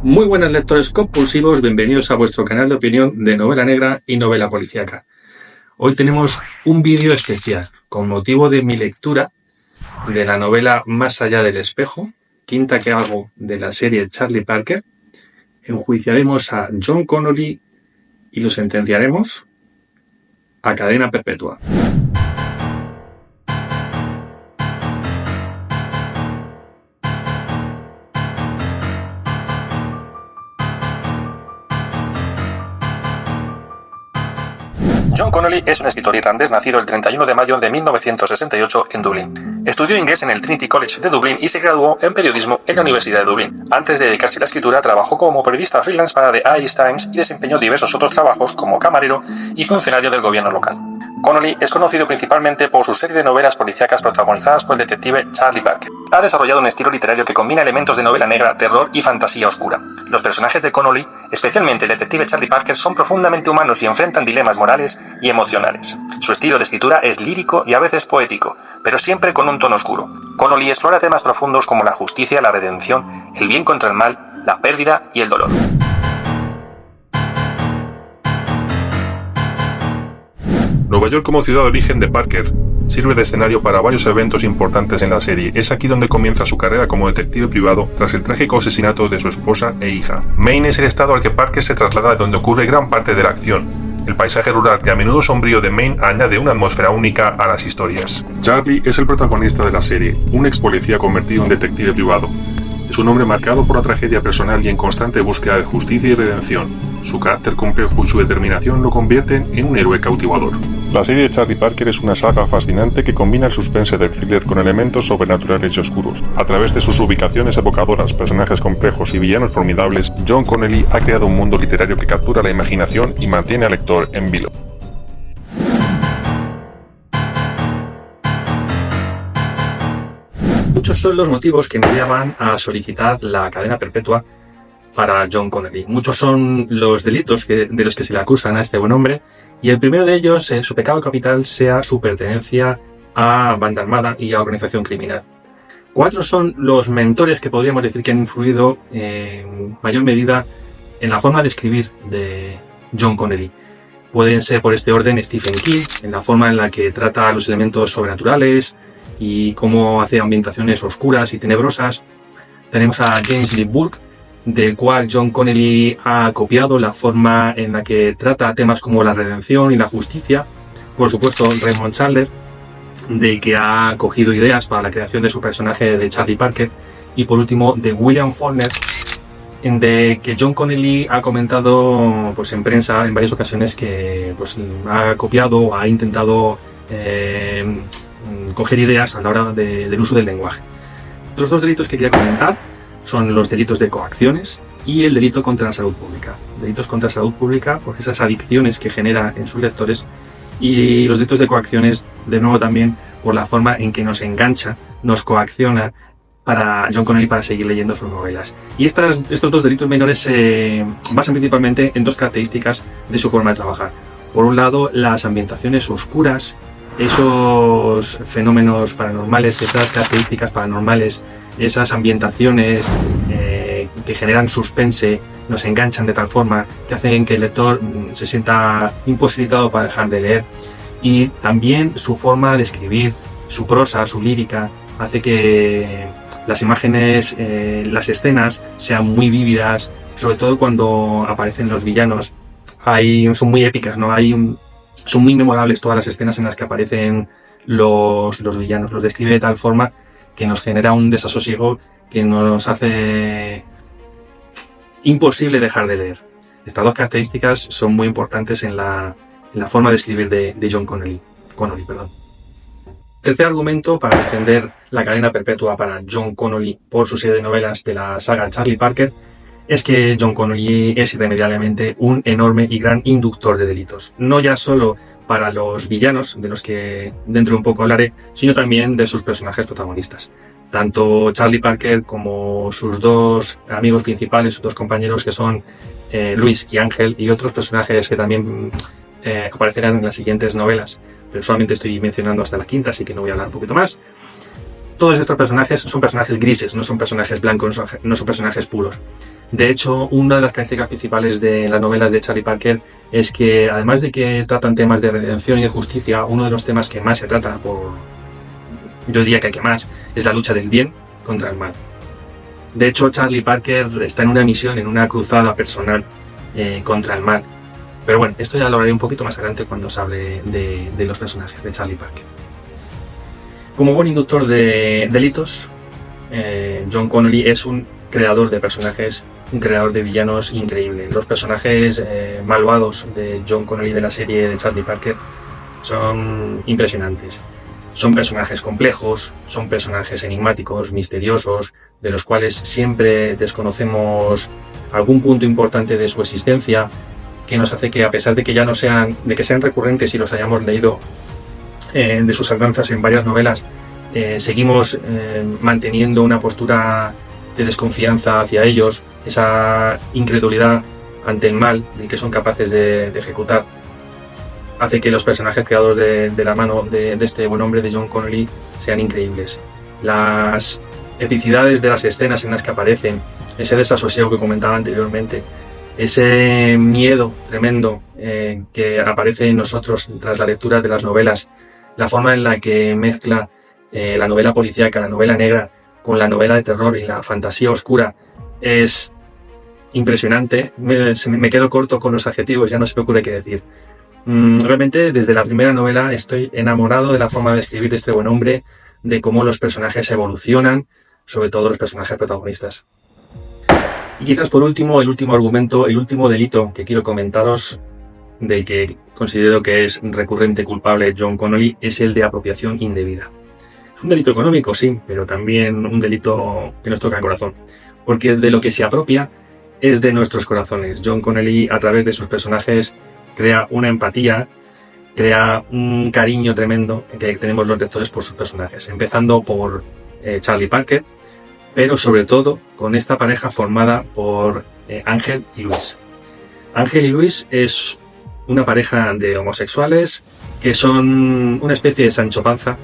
Muy buenas lectores compulsivos, bienvenidos a vuestro canal de opinión de novela negra y novela policíaca. Hoy tenemos un vídeo especial con motivo de mi lectura de la novela Más allá del espejo, quinta que hago de la serie Charlie Parker. Enjuiciaremos a John Connolly y lo sentenciaremos a cadena perpetua. John Connolly es un escritor irlandés nacido el 31 de mayo de 1968 en Dublín. Estudió inglés en el Trinity College de Dublín y se graduó en periodismo en la Universidad de Dublín. Antes de dedicarse a la escritura, trabajó como periodista freelance para The Irish Times y desempeñó diversos otros trabajos como camarero y funcionario del gobierno local. Connolly es conocido principalmente por su serie de novelas policíacas protagonizadas por el detective Charlie Parker. Ha desarrollado un estilo literario que combina elementos de novela negra, terror y fantasía oscura. Los personajes de Connolly, especialmente el detective Charlie Parker, son profundamente humanos y enfrentan dilemas morales y emocionales. Su estilo de escritura es lírico y a veces poético, pero siempre con un tono oscuro. Connolly explora temas profundos como la justicia, la redención, el bien contra el mal, la pérdida y el dolor. Nueva York como ciudad de origen de Parker sirve de escenario para varios eventos importantes en la serie. Es aquí donde comienza su carrera como detective privado tras el trágico asesinato de su esposa e hija. Maine es el estado al que Parker se traslada, de donde ocurre gran parte de la acción. El paisaje rural y a menudo sombrío de Maine añade una atmósfera única a las historias. Charlie es el protagonista de la serie, un ex policía convertido en detective privado. Es un hombre marcado por la tragedia personal y en constante búsqueda de justicia y redención. Su carácter complejo y su determinación lo convierten en un héroe cautivador. La serie de Charlie Parker es una saga fascinante que combina el suspense del thriller con elementos sobrenaturales y oscuros. A través de sus ubicaciones evocadoras, personajes complejos y villanos formidables, John Connolly ha creado un mundo literario que captura la imaginación y mantiene al lector en vilo. Muchos son los motivos que me llevan a solicitar la cadena perpetua para John Connolly. Muchos son los delitos de los que se le acusan a este buen hombre, y el primero de ellos, su pecado capital, sea su pertenencia a banda armada y a organización criminal. 4 son los mentores que podríamos decir que han influido en mayor medida en la forma de escribir de John Connolly. Pueden ser por este orden Stephen King, en la forma en la que trata los elementos sobrenaturales y cómo hace ambientaciones oscuras y tenebrosas. Tenemos a James Lee Burke, del cual John Connolly ha copiado la forma en la que trata temas como la redención y la justicia. Por supuesto, Raymond Chandler, del que ha cogido ideas para la creación de su personaje de Charlie Parker. Y por último, de William Faulkner, de que John Connolly ha comentado en prensa en varias ocasiones que ha copiado o ha intentado coger ideas a la hora del uso del lenguaje. Otros 2 delitos que quería comentar son los delitos de coacciones y el delito contra la salud pública. Delitos contra la salud pública por esas adicciones que genera en sus lectores, y los delitos de coacciones, de nuevo, también por la forma en que nos engancha, nos coacciona para John Connolly para seguir leyendo sus novelas. Y estos 2 delitos menores se basan principalmente en 2 características de su forma de trabajar. Por un lado, las ambientaciones oscuras, esos fenómenos paranormales, esas características paranormales, esas ambientaciones que generan suspense, nos enganchan de tal forma que hacen que el lector se sienta imposibilitado para dejar de leer. Y también su forma de escribir, su prosa, su lírica, hace que las imágenes, las escenas sean muy vívidas, sobre todo cuando aparecen los villanos. Son muy épicas, ¿no? Son muy memorables todas las escenas en las que aparecen los villanos. Los describe de tal forma que nos genera un desasosiego que nos hace imposible dejar de leer. Estas 2 características son muy importantes en la forma de escribir de John Connolly. Tercer argumento para defender la cadena perpetua para John Connolly por su serie de novelas de la saga Charlie Parker es que John Connolly es irremediablemente un enorme y gran inductor de delitos. No ya solo para los villanos, de los que dentro de un poco hablaré, sino también de sus personajes protagonistas. Tanto Charlie Parker como sus 2 amigos principales, sus 2 compañeros, que son Luis y Ángel, y otros personajes que también aparecerán en las siguientes novelas, pero solamente estoy mencionando hasta la quinta, así que no voy a hablar un poquito más. todos estos personajes son personajes grises, no son personajes blancos, no son personajes puros. De hecho, una de las características principales de las novelas de Charlie Parker es que, además de que tratan temas de redención y de justicia, uno de los temas que más se trata, yo diría que más, es la lucha del bien contra el mal. De hecho, Charlie Parker está en una misión, en una cruzada personal contra el mal. Pero bueno, esto ya lo hablaré un poquito más adelante cuando os hable de los personajes de Charlie Parker. Como buen inductor de delitos, John Connolly es un creador de personajes, un creador de villanos increíble. Los personajes malvados de John Connolly de la serie de Charlie Parker son impresionantes. Son personajes complejos, son personajes enigmáticos, misteriosos, de los cuales siempre desconocemos algún punto importante de su existencia, que nos hace que, a pesar de que ya no sean, de que sean recurrentes y los hayamos leído de sus andanzas en varias novelas, seguimos manteniendo una postura de desconfianza hacia ellos, esa incredulidad ante el mal del que son capaces de ejecutar, hace que los personajes creados de la mano de este buen hombre, de John Connolly, sean increíbles. Las epicidades de las escenas en las que aparecen, ese desasosiego que comentaba anteriormente, ese miedo tremendo que aparece en nosotros tras la lectura de las novelas, la forma en la que mezcla la novela policíaca, la novela negra, con la novela de terror y la fantasía oscura, es impresionante. Me quedo corto con los adjetivos, ya no se me ocurre qué decir. Realmente, desde la primera novela estoy enamorado de la forma de escribir de este buen hombre, de cómo los personajes evolucionan, sobre todo los personajes protagonistas. Y quizás por último, el último argumento, el último delito que quiero comentaros, del que considero que es recurrente culpable John Connolly, es el de apropiación indebida. Es un delito económico, sí, pero también un delito que nos toca el corazón, porque de lo que se apropia es de nuestros corazones. John Connolly, a través de sus personajes, crea una empatía, crea un cariño tremendo que tenemos los lectores por sus personajes, empezando por Charlie Parker, pero sobre todo con esta pareja formada por Ángel y Luis. Ángel y Luis es una pareja de homosexuales que son una especie de Sancho Panza,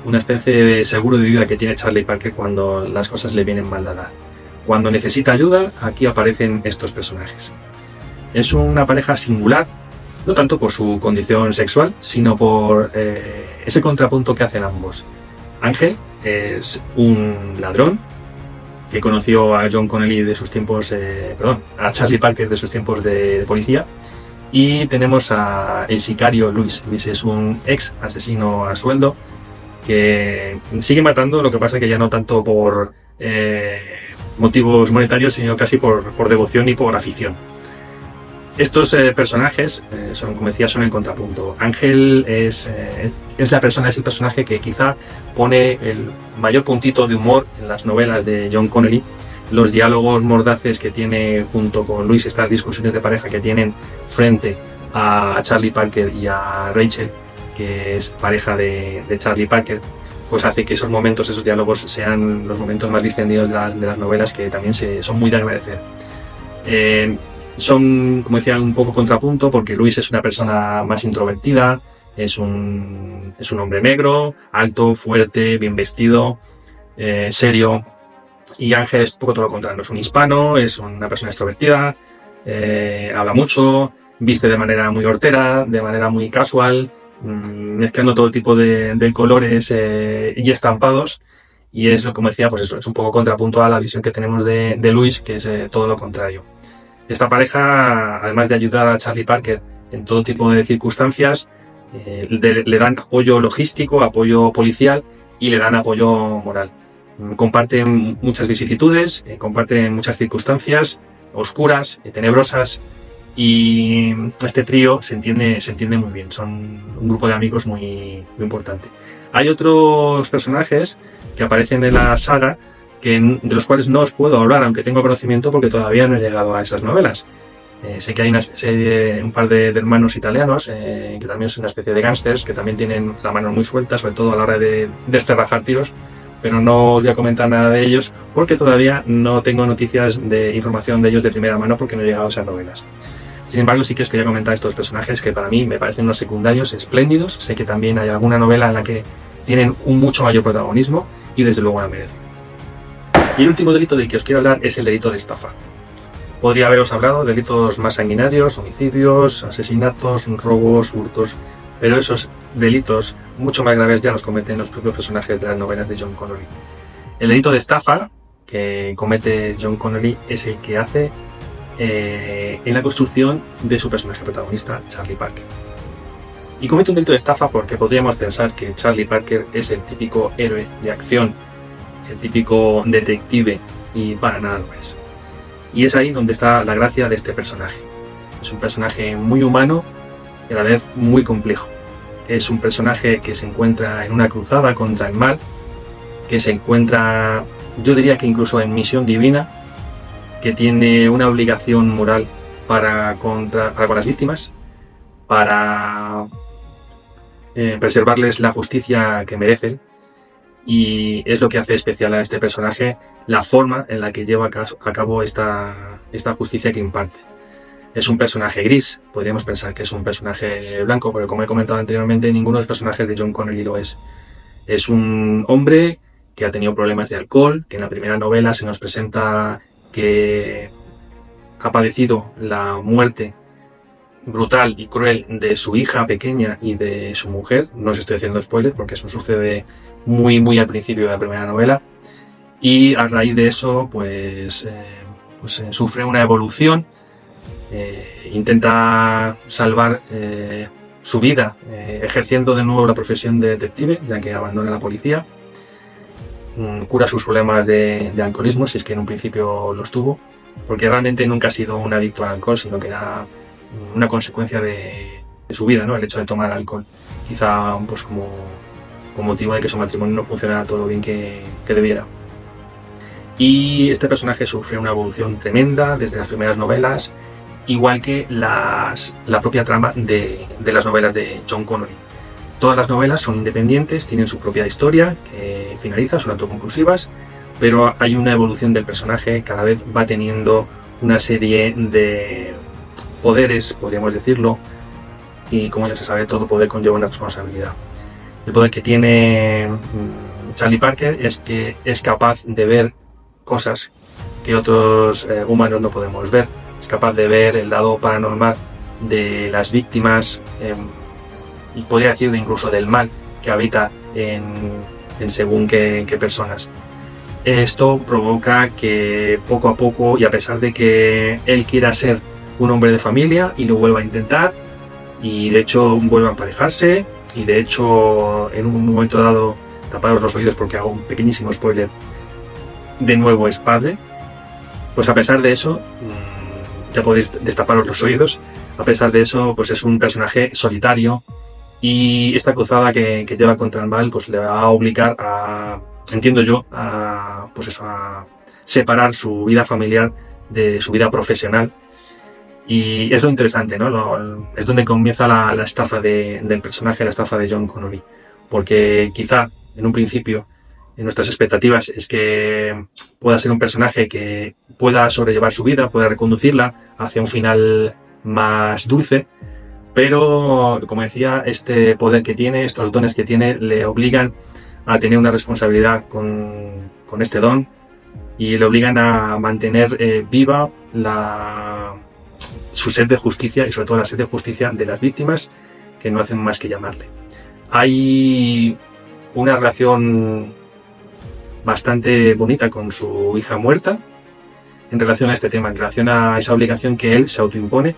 una especie de seguro de vida que tiene Charlie Parker cuando las cosas le vienen mal dadas. Cuando necesita ayuda, aquí aparecen estos personajes. Es una pareja singular, no tanto por su condición sexual, sino por ese contrapunto que hacen ambos. Ángel es un ladrón que conoció a John Connolly de sus tiempos, a Charlie Parker de sus tiempos de policía, y tenemos a el sicario Luis. Luis es un ex asesino a sueldo que sigue matando, lo que pasa que ya no tanto por motivos monetarios, sino casi por devoción y por afición. Estos personajes son, como decía, son el contrapunto. Ángel es el personaje que quizá pone el mayor puntito de humor en las novelas de John Connolly. Los diálogos mordaces que tiene junto con Luis, estas discusiones de pareja que tienen frente a Charlie Parker y a Rachel, que es pareja de Charlie Parker, pues hace que esos momentos, esos diálogos sean los momentos más distendidos de las novelas, que también son muy de agradecer. Son, como decía, un poco contrapunto, porque Luis es una persona más introvertida, es un hombre negro, alto, fuerte, bien vestido, serio, y Ángel es un poco todo lo contrario, es un hispano, es una persona extrovertida, habla mucho, viste de manera muy hortera, de manera muy casual, mezclando todo tipo de colores y estampados, y es, como decía, pues eso, es un poco contrapunto a la visión que tenemos de Luis, que es todo lo contrario. Esta pareja, además de ayudar a Charlie Parker en todo tipo de circunstancias, le dan apoyo logístico, apoyo policial y le dan apoyo moral. Comparten muchas vicisitudes, comparten muchas circunstancias oscuras, tenebrosas, y este trío se entiende muy bien. Son un grupo de amigos muy importante. Hay otros personajes que aparecen en la saga de los cuales no os puedo hablar, aunque tengo conocimiento, porque todavía no he llegado a esas novelas. Sé que hay un par de hermanos italianos que también son una especie de gángsters, que también tienen la mano muy suelta, sobre todo a la hora de desterrajar tiros, pero no os voy a comentar nada de ellos porque todavía no tengo noticias de información de ellos de primera mano, porque no he llegado a esas novelas. Sin embargo, sí que os quería comentar estos personajes que para mí me parecen unos secundarios espléndidos. Sé que también hay alguna novela en la que tienen un mucho mayor protagonismo, y desde luego la merece. Y el último delito del que os quiero hablar es el delito de estafa. Podría haberos hablado de delitos más sanguinarios, homicidios, asesinatos, robos, hurtos, pero esos delitos mucho más graves ya los cometen los propios personajes de las novelas de John Connolly. El delito de estafa que comete John Connolly es el que hace en la construcción de su personaje protagonista, Charlie Parker. Y comete un delito de estafa porque podríamos pensar que Charlie Parker es el típico héroe de acción, el típico detective, y para nada lo es. Y es ahí donde está la gracia de este personaje. Es un personaje muy humano y a la vez muy complejo. Es un personaje que se encuentra en una cruzada contra el mal, que se encuentra, yo diría que incluso en misión divina, que tiene una obligación moral para con las víctimas, para preservarles la justicia que merecen. Y es lo que hace especial a este personaje la forma en la que lleva a cabo esta justicia que imparte. Es un personaje gris, podríamos pensar que es un personaje blanco, pero como he comentado anteriormente, ninguno de los personajes de John Connolly lo es. Es un hombre que ha tenido problemas de alcohol, que en la primera novela se nos presenta que ha padecido la muerte brutal y cruel de su hija pequeña y de su mujer. No os estoy haciendo spoiler porque eso sucede muy al principio de la primera novela, y a raíz de eso pues sufre una evolución, intenta salvar su vida ejerciendo de nuevo la profesión de detective, ya que abandona la policía, cura sus problemas de alcoholismo, si es que en un principio los tuvo, porque realmente nunca ha sido un adicto al alcohol, sino que era una consecuencia de su vida, ¿no? El hecho de tomar alcohol, quizá pues como motivo de que su matrimonio no funcionara todo lo bien que debiera. Y este personaje sufre una evolución tremenda desde las primeras novelas, igual que la propia trama de las novelas de John Connolly. Todas las novelas son independientes, tienen su propia historia que finaliza, son autoconclusivas, pero hay una evolución del personaje, cada vez va teniendo una serie de poderes, podríamos decirlo, y como ya se sabe, todo poder conlleva una responsabilidad. El poder que tiene Charlie Parker es que es capaz de ver cosas que otros humanos no podemos ver. Es capaz de ver el lado paranormal de las víctimas y podría decir incluso del mal que habita en según qué personas. Esto provoca que poco a poco, y a pesar de que él quiera ser un hombre de familia y lo vuelva a intentar, y de hecho vuelva a emparejarse, y de hecho en un momento dado, taparos los oídos porque hago un pequeñísimo spoiler, de nuevo es padre, pues a pesar de eso, ya podéis destaparos los oídos, a pesar de eso pues es un personaje solitario, y esta cruzada que lleva contra el mal pues le va a obligar a, entiendo yo, a separar su vida familiar de su vida profesional. Y es lo interesante, ¿no? Es donde comienza la estafa del personaje, la estafa de John Connolly. Porque quizá, en un principio, en nuestras expectativas es que pueda ser un personaje que pueda sobrellevar su vida, pueda reconducirla hacia un final más dulce, pero, como decía, este poder que tiene, estos dones que tiene, le obligan a tener una responsabilidad con este don, y le obligan a mantener viva su sed de justicia, y sobre todo la sed de justicia de las víctimas, que no hacen más que llamarle. Hay una relación bastante bonita con su hija muerta en relación a este tema, en relación a esa obligación que él se autoimpone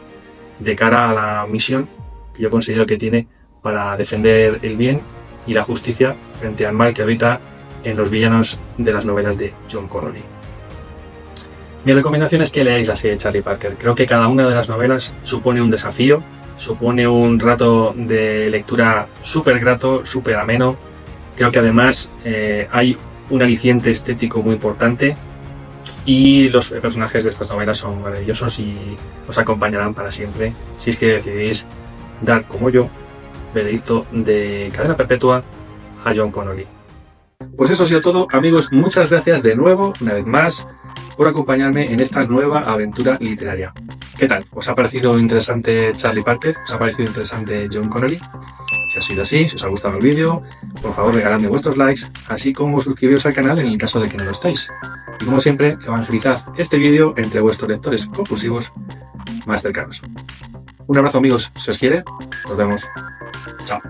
de cara a la misión que yo considero que tiene para defender el bien y la justicia frente al mal que habita en los villanos de las novelas de John Connolly. Mi recomendación es que leáis la serie de Charlie Parker. Creo que cada una de las novelas supone un desafío, supone un rato de lectura súper grato, súper ameno. Creo que además hay un aliciente estético muy importante, y los personajes de estas novelas son maravillosos y os acompañarán para siempre si es que decidís dar, como yo, veredicto de cadena perpetua a John Connolly. Pues eso ha sido todo, amigos. Muchas gracias de nuevo, una vez más, por acompañarme en esta nueva aventura literaria. ¿Qué tal? ¿Os ha parecido interesante Charlie Parker? ¿Os ha parecido interesante John Connolly? Si ha sido así, si os ha gustado el vídeo, por favor regaladme vuestros likes, así como suscribiros al canal en el caso de que no lo estéis. Y como siempre, evangelizad este vídeo entre vuestros lectores compulsivos más cercanos. Un abrazo amigos, si os quiere, nos vemos. Chao.